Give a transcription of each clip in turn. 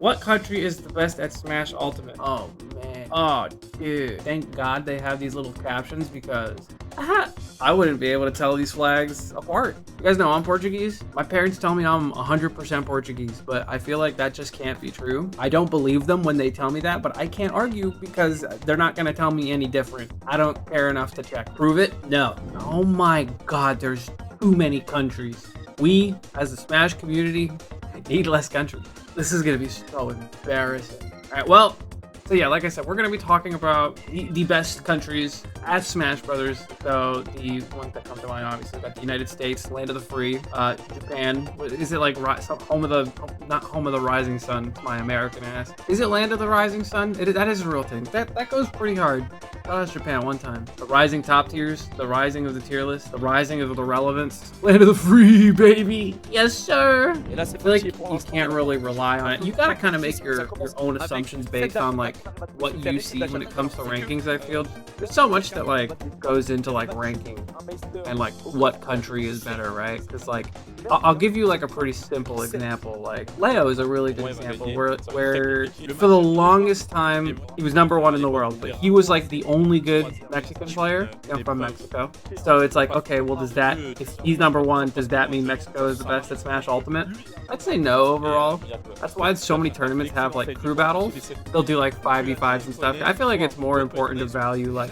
What country is the best at Smash Ultimate? Oh man. Oh dude. Thank God they have these little captions because I wouldn't be able to tell these flags apart. You guys know I'm Portuguese. My parents tell me I'm 100% Portuguese, but I feel like that just can't be true. I don't believe them when they tell me that, but I can't argue because they're not gonna tell me any different. I don't care enough to check. Prove it? No. Oh my God, there's too many countries. We, as a Smash community, need less countries. This is gonna be so embarrassing. All right, well, so yeah, like I said, we're gonna be talking about the best countries at Smash Brothers. So the ones that come to mind, obviously, got the United States, Land of the Free, Japan. Is it like home of the, not home of the rising sun? My American ass. Is it Land of the Rising Sun? That is a real thing. That goes pretty hard. That was Japan one time. The rising top tiers, the rising of the tier list, the rising of the relevance. Land of the Free, baby. Yes, sir. I feel like you can't really rely on it. You gotta kind of make your own assumptions based on like what you see when it comes to rankings. I feel there's so much that like goes into like ranking and like what country is better, right? Because like I'll give you like a pretty simple example. Like Leo is a really good example where for the longest time he was #1 in the world, but he was like the only good Mexican player, from Mexico. So it's like, okay, well, does that, if he's #1, does that mean Mexico is the best at Smash Ultimate? I'd say no overall. That's why so many tournaments have like crew battles. They'll do like 5v5s and stuff. I feel like it's more important to value like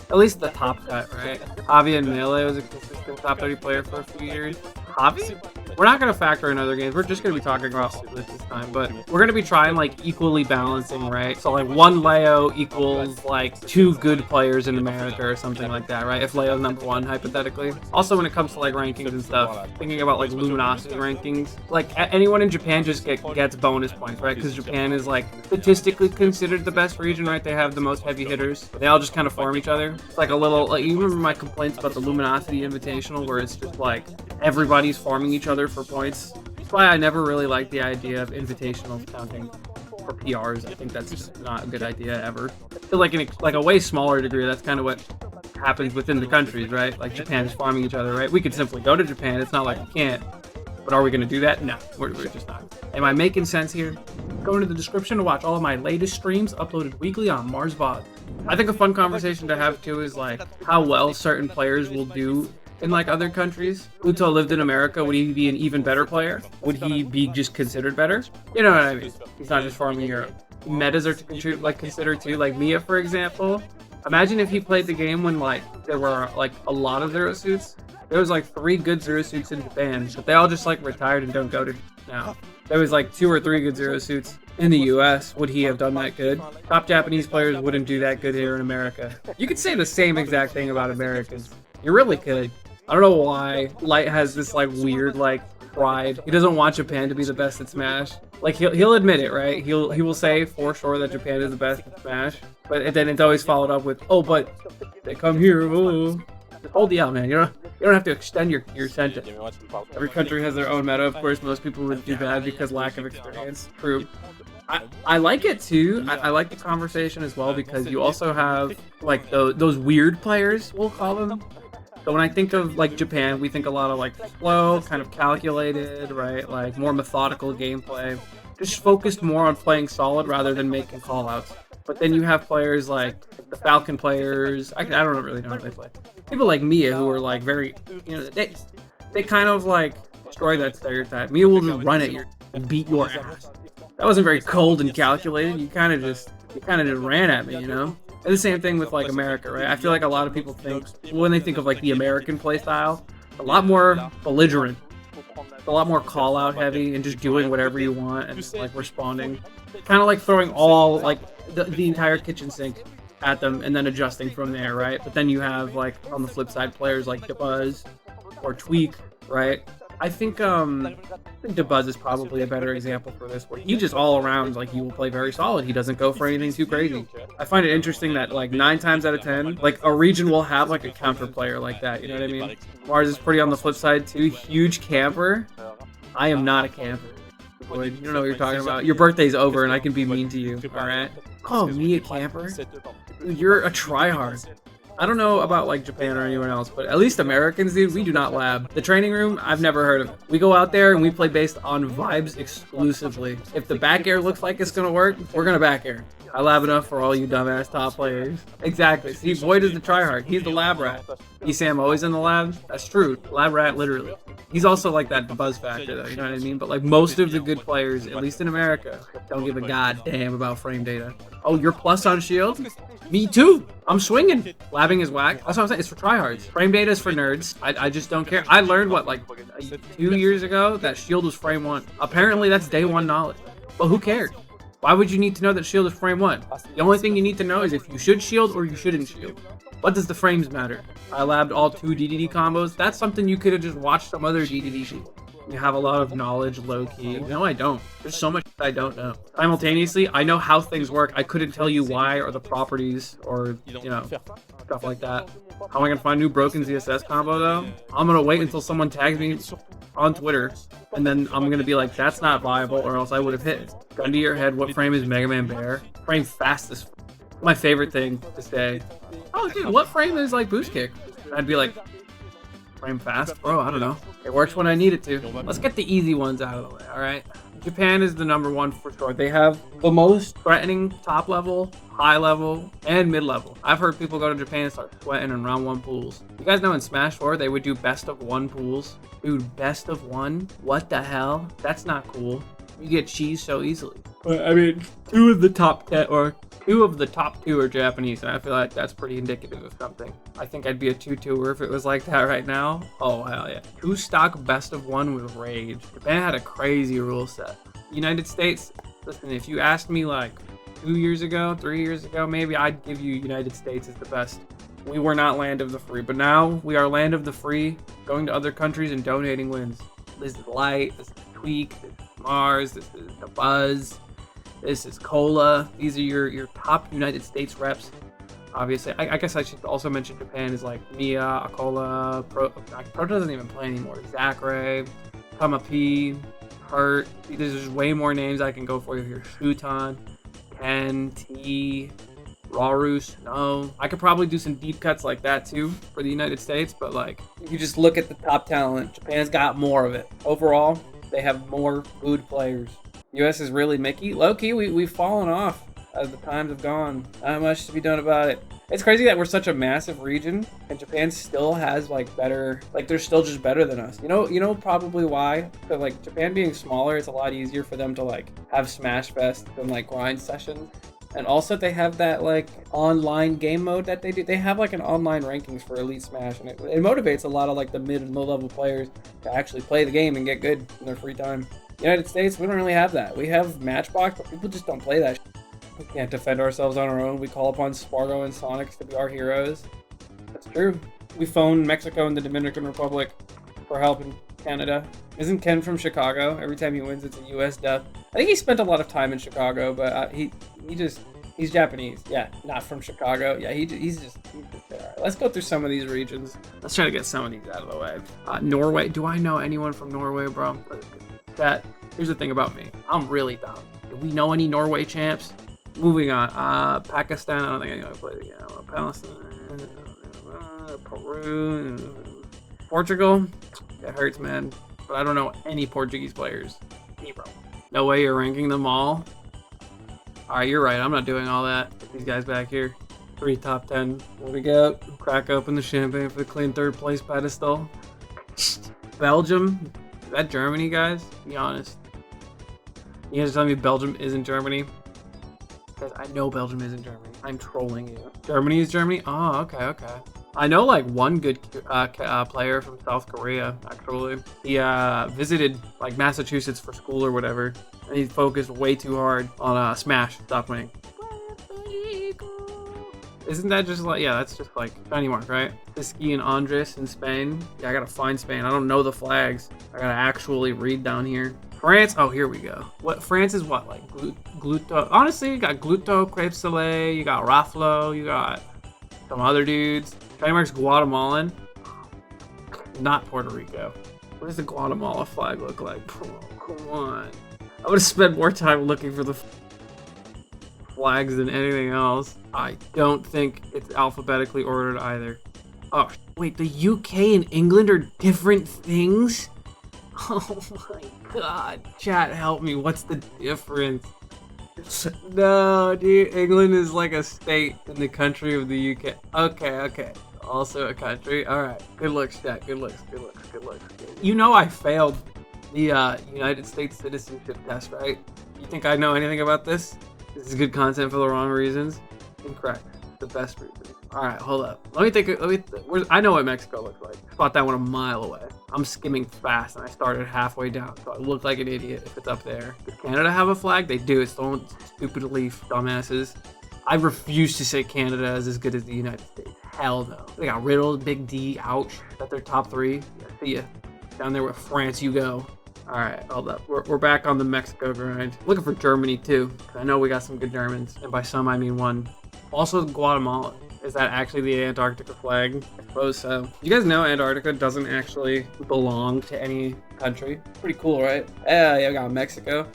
at least the top cut, right? Javi and Melee was a consistent top 30 player for a few years. Javi? We're not going to factor in other games. We're just going to be talking about split this time, but we're going to be trying like equally balancing, right? So like one Leo equals like 2 good players in America or something like that, right? If Leo's #1, hypothetically. Also, when it comes to like rankings and stuff, thinking about like luminosity rankings, like anyone in Japan just gets bonus points, right? Because Japan is like statistically considered the best region, right? They have the most heavy hitters. They all just kind of farm each other. It's like a little, like, you remember my complaints about the Luminosity Invitational where it's just like everybody's farming each other for points. That's why I never really liked the idea of invitationals counting for PRs. I think that's just not a good idea ever. I feel like in a way smaller degree, that's kind of what happens within the countries, right? Like Japan's farming each other, right? We could simply go to Japan. It's not like we can't. But are we going to do that? No, we're just not. Am I making sense here? Go into the description to watch all of my latest streams uploaded weekly on Mars VOD. I think a fun conversation to have too is like how well certain players will do in like other countries. Uto lived in America. Would he be an even better player? Would he be just considered better? You know what I mean? He's not just farming Europe. Metas are considered too. Like Mia, for example. Imagine if he played the game when like there were like a lot of Zero Suits. There was like 3 good Zero Suits in Japan, but they all just like retired and don't go to now. There was like 2 or 3 good Zero Suits in the US. Would he have done that good? Top Japanese players wouldn't do that good here in America. You could say the same exact thing about Americans. You really could. I don't know why Light has this like weird like pride. He doesn't want Japan to be the best at Smash. Like he'll admit it, right? He will say for sure that Japan is the best at Smash, but then it's always followed up with, oh, but they come here. Oh. Hold the L, man. You don't have to extend your sentence. Every country has their own meta. Of course, most people would do bad because lack of experience. True. I like it too. I like the conversation as well because you also have like those weird players, we'll call them. So when I think of like Japan, we think a lot of like slow, kind of calculated, right? Like more methodical gameplay. Just focused more on playing solid rather than making callouts. But then you have players like the Falcon players. I don't really know how they play. People like Mia who are like very, you know, they kind of like destroy that stereotype. Mia will just run at you and beat your ass. That wasn't very cold and calculated. You kind of just ran at me, you know. And the same thing with like America, right? I feel like a lot of people think when they think of like the American playstyle, a lot more belligerent, a lot more call out heavy and just doing whatever you want and like responding, kind of like throwing all like the entire kitchen sink at them and then adjusting from there, right? But then you have like on the flip side players like DeBuzz or Tweak, right? I think DeBuzz is probably a better example for this, where he just all around like he will play very solid. He doesn't go for anything too crazy. I find it interesting that like 9 times out of 10, like a region will have like a counter player like that. You know what I mean? Mars is pretty on the flip side too. Huge camper. I am not a camper. Boy, you don't know what you're talking about. Your birthday's over and I can be mean to you. All right? Call me a camper? Dude, you're a tryhard. I don't know about like Japan or anyone else, but at least Americans, dude, we do not lab. The training room, I've never heard of it. We go out there and we play based on vibes exclusively. If the back air looks like it's gonna work, we're gonna back air. I lab enough for all you dumbass top players. Exactly. See, Void is the tryhard. He's the lab rat. Sam always in the lab. That's true. Lab rat, literally. He's also like that buzz factor, though. You know what I mean? But like most of the good players, at least in America, don't give a goddamn about frame data. Oh, you're plus on shield? Me too. I'm swinging. Labbing is whack. That's what I'm saying. It's for tryhards. Frame data is for nerds. I just don't care. I learned what, like 2 years ago, that shield was frame 1. Apparently, that's day 1 knowledge. But who cares? Why would you need to know that shield is frame 1? The only thing you need to know is if you should shield or you shouldn't shield. What does the frames matter? I labbed all 2 DDD combos. That's something you could have just watched some other DDD people. You have a lot of knowledge, low-key. No, I don't. There's so much I don't know. Simultaneously, I know how things work. I couldn't tell you why or the properties or, you know, stuff like that. How am I going to find a new broken ZSS combo, though? I'm going to wait until someone tags me on Twitter, and then I'm going to be like, that's not viable, or else I would have hit it. Gun to your head, what frame is Mega Man Bear? Frame fastest. My favorite thing to say. Oh, dude, what frame is, like, boost kick? I'd be like, frame fast? Bro, I don't know. It works when I need it to. Let's get the easy ones out of the way, alright? Japan is the #1 for sure. They have the most threatening top level, high level, and mid level. I've heard people go to Japan and start sweating in round 1 pools. You guys know in Smash 4 they would do best of 1 pools? Dude, best of 1? What the hell? That's not cool. You get cheese so easily. But I mean, 2 of the top 10 or 2 of the top 2 are Japanese, and I feel like that's pretty indicative of something. I think I'd be a 2-2er if it was like that right now. Oh, hell yeah. 2 stock best of 1 with Rage. Japan had a crazy rule set. United States, listen, if you asked me like 2 years ago, 3 years ago, maybe I'd give you United States as the best. We were not land of the free, but now we are land of the free, going to other countries and donating wins. This is Light, this is Tweak, this is Mars, this is the Buzz. This is Cola. These are your top United States reps. Obviously, I guess I should also mention Japan is like Mia, Akola, Pro doesn't even play anymore. Zachary, Tamapi, Hurt. There's just way more names I can go for here. Shutan, Ken, T, Rarus. No, I could probably do some deep cuts like that too for the United States, but like if you just look at the top talent, Japan's got more of it. Overall, they have more good players. US is really Mickey. Low-key, we've fallen off as the times have gone. Not much to be done about it. It's crazy that we're such a massive region and Japan still has like better, like they're still just better than us. You know probably why? Because like Japan being smaller, it's a lot easier for them to like have Smash Fest than like grind sessions. And also they have that like online game mode that they do. They have like an online rankings for Elite Smash, and it motivates a lot of like the mid and low level players to actually play the game and get good in their free time. United States, we don't really have that. We have Matchbox, but people just don't play that shit. We can't defend ourselves on our own. We call upon Spargo and Sonics to be our heroes. That's true. We phone Mexico and the Dominican Republic for help in Canada. Isn't Ken from Chicago? Every time he wins, it's a U.S. death. I think he spent a lot of time in Chicago, but he's Japanese. Yeah, not from Chicago. Yeah, he's just there. Right, let's go through some of these regions. Let's try to get some of these out of the way. Norway. Do I know anyone from Norway, bro? Here's the thing about me. I'm really dumb. Do we know any Norway champs? Moving on. Pakistan. I don't think anyone played again. Palestine. Peru. Portugal. It hurts, man. But I don't know any Portuguese players. Bro. No way you're ranking them all. Alright, you're right. I'm not doing all that. Get these guys back here. 3 top 10. Here we go. Crack open the champagne for the clean 3rd place pedestal. Belgium. Is that Germany, guys? Be honest. You guys are telling me Belgium isn't Germany? Guys, I know Belgium isn't Germany. I'm trolling you. Germany is Germany? Oh, okay. I know like one good player from South Korea, actually. He visited like Massachusetts for school or whatever, and he focused way too hard on Smash. Stop winning. Isn't that just like, yeah, that's just like Shiny Mark, right? Pisky and Andres in Spain. Yeah, I gotta find Spain. I don't know the flags. I gotta actually read down here. France, oh, here we go. What, France is what, like Gluto? Honestly, you got Gluto, Crepe Soleil, you got Raflo, you got some other dudes. Shiny Mark's Guatemalan. Not Puerto Rico. What does the Guatemala flag look like? Oh, come on. I would have spent more time looking for the flags than anything else. I don't think it's alphabetically ordered either. Oh, wait, the UK and England are different things? Oh my god. Chat, help me. What's the difference? No, dude. England is like a state in the country of the UK. Okay. Also a country. Alright. Good looks, chat. Good looks. You know I failed the United States citizenship test, right? You think I know anything about this? This is good content for the wrong reasons? Incorrect. The best reason. Alright, hold up. Let me think. I know what Mexico looks like. I spot that one a mile away. I'm skimming fast and I started halfway down, so I look like an idiot if it's up there. Does Canada have a flag? They do. It's the one with stupid leaf, dumbasses. I refuse to say Canada is as good as the United States. Hell no. They got riddled, Big D, ouch. That's their top 3. See ya. Down there with France you go. Alright, hold up. We're back on the Mexico grind. Looking for Germany too. I know we got some good Germans. And by some I mean one. Also Guatemala. Is that actually the Antarctica flag? I suppose so. You guys know Antarctica doesn't actually belong to any country. Pretty cool, right? Yeah, we got Mexico.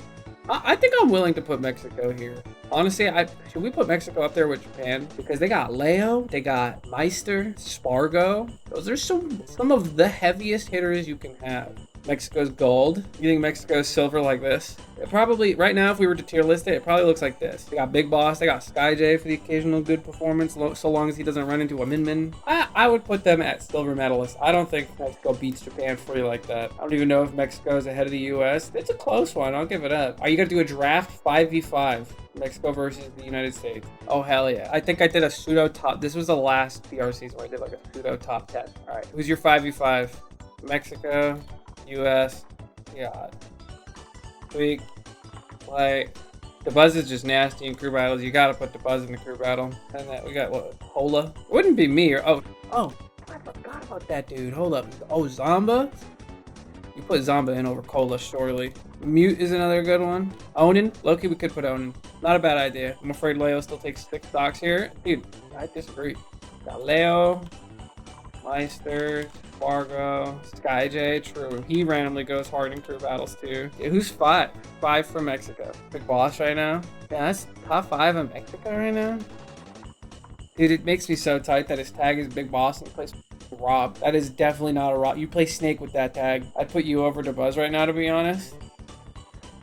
I think I'm willing to put Mexico here. Honestly, should we put Mexico up there with Japan? Because they got Leo, they got Meister, Spargo. Those are some of the heaviest hitters you can have. Mexico's gold. You think Mexico's silver like this? It probably, right now, if we were to tier list it, it probably looks like this. They got Big Boss, they got Sky J for the occasional good performance, so long as he doesn't run into a Min. I would put them at silver medalists. I don't think Mexico beats Japan for you like that. I don't even know if Mexico is ahead of the US. It's a close one, I'll give it up. Are you gonna do a draft 5v5? Mexico versus the United States. Oh, hell yeah. I think I did a pseudo top. This was the last PR season where I did like a pseudo top 10. All right, who's your 5v5? Mexico, US, God. Tweak, like, the Buzz is just nasty in crew battles. You gotta put the Buzz in the crew battle. And that we got what? Cola? It wouldn't be me or oh, I forgot about that dude. Hold up. Oh, Zamba? You put Zamba in over Cola, surely. Mute is another good one. Onin? Loki, we could put Onin. Not a bad idea. I'm afraid Leo still takes 6 stocks here. Dude, I disagree. Got Leo, Meister, Fargo, Sky J, true. He randomly goes hard in crew battles too. Yeah, who's 5? 5 from Mexico. Big Boss right now. Yeah, that's top 5 in Mexico right now. Dude, it makes me so tight that his tag is Big Boss and he plays Rob. That is definitely not a Rob. You play Snake with that tag. I'd put you over to Buzz right now, to be honest.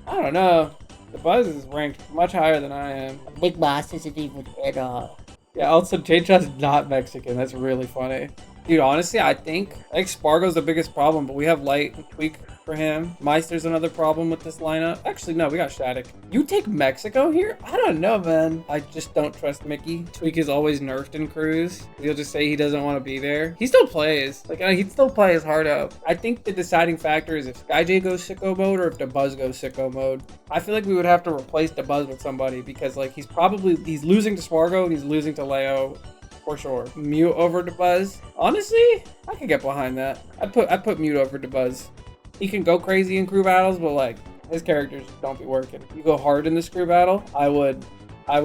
I don't know. The Buzz is ranked much higher than I am. Big Boss isn't even at all. Yeah, also J-Trust's not Mexican. That's really funny. Dude, honestly, I think Spargo's the biggest problem, but we have Light and Tweak for him. Meister's another problem with this lineup. Actually, no, we got Shattuck. You take Mexico here? I don't know, man. I just don't trust Mickey. Tweak is always nerfed in crews. He'll just say he doesn't want to be there. He still plays. Like, he'd still play his heart out. I think the deciding factor is if Sky J goes sicko mode or if the Buzz goes sicko mode. I feel like we would have to replace the Buzz with somebody because, like, he's losing to Spargo and he's losing to Leo. For sure. Mute over to Buzz. Honestly, I could get behind that. I'd put Mute over to Buzz. He can go crazy in crew battles, but like his characters don't be working. You go hard in this crew battle, I would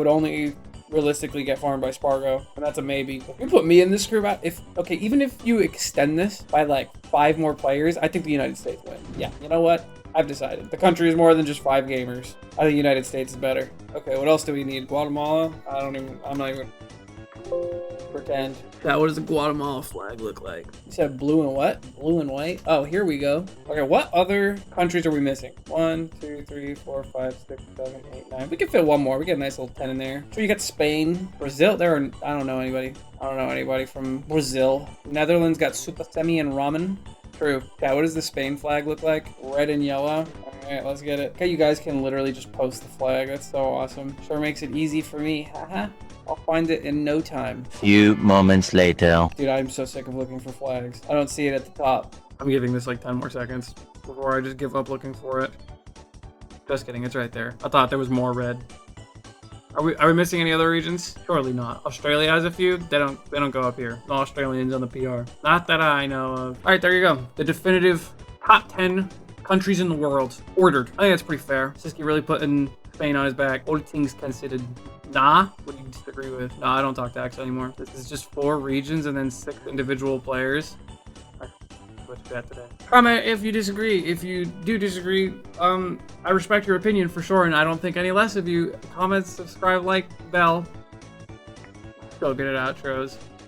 only realistically get farmed by Spargo, and that's a maybe. If you put me in this crew battle, even if you extend this by like 5 more players, I think the United States win. Yeah, you know what? I've decided. The country is more than just 5 gamers. I think the United States is better. Okay, what else do we need? Guatemala? I'm not even pretend. What does the Guatemala flag look like? You said blue and what? Blue and white? Oh, here we go. Okay, what other countries are we missing? 1, 2, 3, 4, 5, 6, 7, 8, 9. We can fit one more. We get a nice little 10 in there. So you got Spain, Brazil. I don't know anybody from Brazil. Netherlands got Super Semi and Ramen. True. Okay, what does the Spain flag look like? Red and yellow. Alright, let's get it. Okay, you guys can literally just post the flag. That's so awesome. Sure makes it easy for me. Haha. I'll find it in no time. Few moments later. Dude, I'm so sick of looking for flags. I don't see it at the top. I'm giving this like 10 more seconds before I just give up looking for it. Just kidding, it's right there. I thought there was more red. Are we missing any other regions? Surely not. Australia has a few. They don't go up here. No Australians on the PR. Not that I know of. All right, there you go. The definitive top 10 countries in the world ordered. I think that's pretty fair. Siski really putting Spain on his back. All things considered. Nah? What do you disagree with? Nah, I don't talk to X anymore. This is just 4 regions and then 6 individual players. Twitch chat today. Comment if you disagree. If you do disagree, I respect your opinion for sure, and I don't think any less of you. Comment, subscribe, like, bell. Go get it, outros.